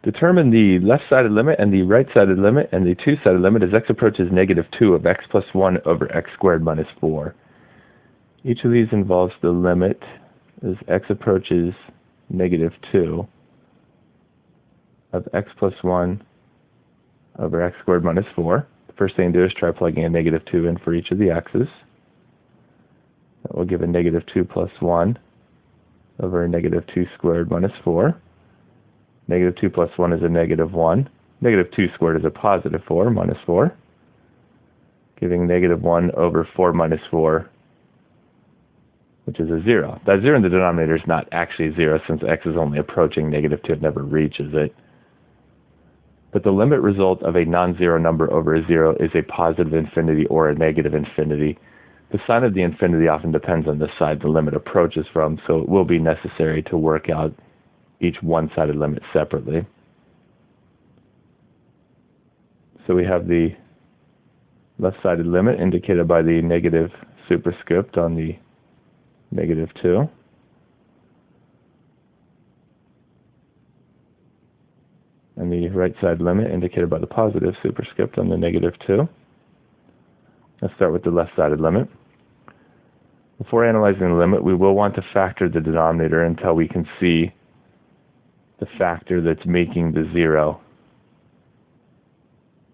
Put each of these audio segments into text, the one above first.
Determine the left-sided limit and the right-sided limit and the two-sided limit as x approaches -2 of x plus 1 over x squared minus 4. Each of these involves the limit as x approaches -2 of x plus 1 over x squared minus 4. The first thing to do is try plugging a -2 in for each of the x's. That will give a -2 plus 1 over a -2 squared minus 4. -2 plus 1 is a -1. -2 squared is a positive 4 minus 4, giving -1 over 4 minus 4, which is a 0. That 0 in the denominator is not actually 0 since x is only approaching -2. It never reaches it. But the limit result of a non-zero number over a 0 is a positive infinity or a negative infinity. The sign of the infinity often depends on the side the limit approaches from, so it will be necessary to work out each one-sided limit separately. So we have the left-sided limit indicated by the negative superscript on the -2. And the right-side limit indicated by the positive superscript on the -2. Let's start with the left-sided limit. Before analyzing the limit, we will want to factor the denominator until we can see the factor that's making the 0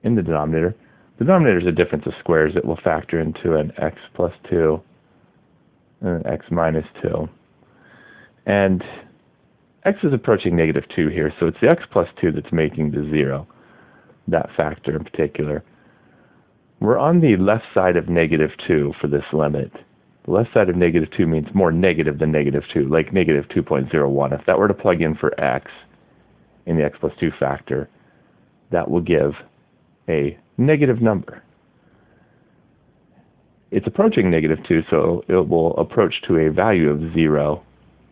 in the denominator. The denominator is a difference of squares. It will factor into an x plus 2 and an x minus 2. And x is approaching -2 here, so it's the x plus 2 that's making the 0, that factor in particular. We're on the left side of -2 for this limit. The left side of -2 means more negative than -2, like -2.01. If that were to plug in for x in the x plus 2 factor, that will give a negative number. It's approaching -2, so it will approach to a value of 0.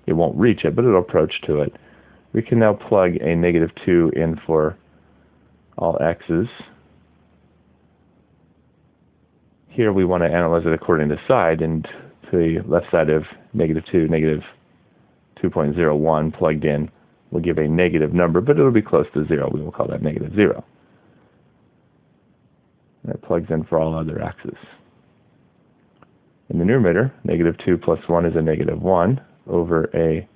It won't reach it, but it'll approach to it. We can now plug a -2 in for all x's. Here we want to analyze it according to side, and to the left side of -2, -2.01 plugged in will give a negative number, but it'll be close to 0. We will call that -0. And it plugs in for all other x's. In the numerator, -2 plus 1 is a -1 over a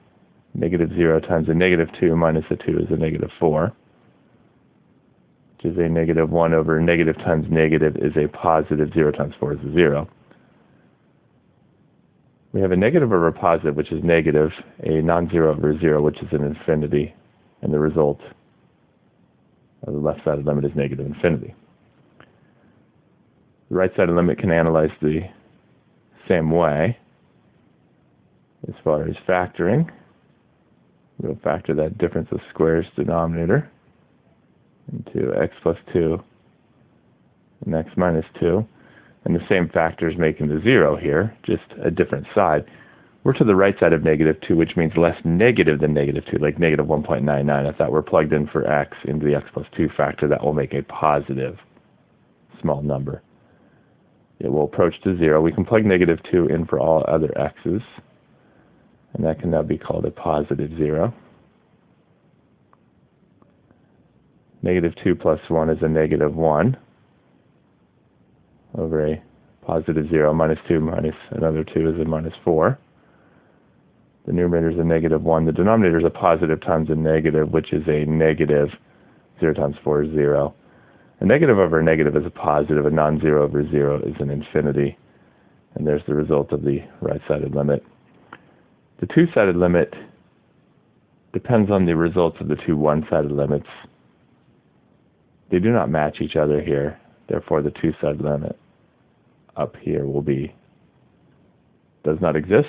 -0 times a -2 minus a 2 is a -4. Which is a -1 over negative times negative is a positive. 0 times 4 is a 0. We have a negative over a positive, which is negative, a non-zero over a 0, which is an infinity, and the result of the left-sided limit is negative infinity. The right-sided limit can analyze the same way as far as factoring. We'll factor that difference of squares denominator into x plus 2 and x minus 2. And the same factors making the 0 here, just a different side. We're to the right side of -2, which means less negative than -2, like -1.99. If that were plugged in for x into the x plus 2 factor, that will make a positive small number. It will approach to 0. We can plug -2 in for all other x's, and that can now be called a positive 0. -2 plus 1 is a -1 over a positive 0. Minus 2 minus another 2 is a -4. The numerator is a -1. The denominator is a positive times a negative, which is a negative. 0 times 4 is 0. A negative over a negative is a positive. A non-zero over 0 is an infinity. And there's the result of the right-sided limit. The two-sided limit depends on the results of the two one-sided limits. They do not match each other here. Therefore, the two-sided limit up here does not exist.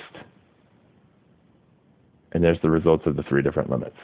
And there's the results of the three different limits.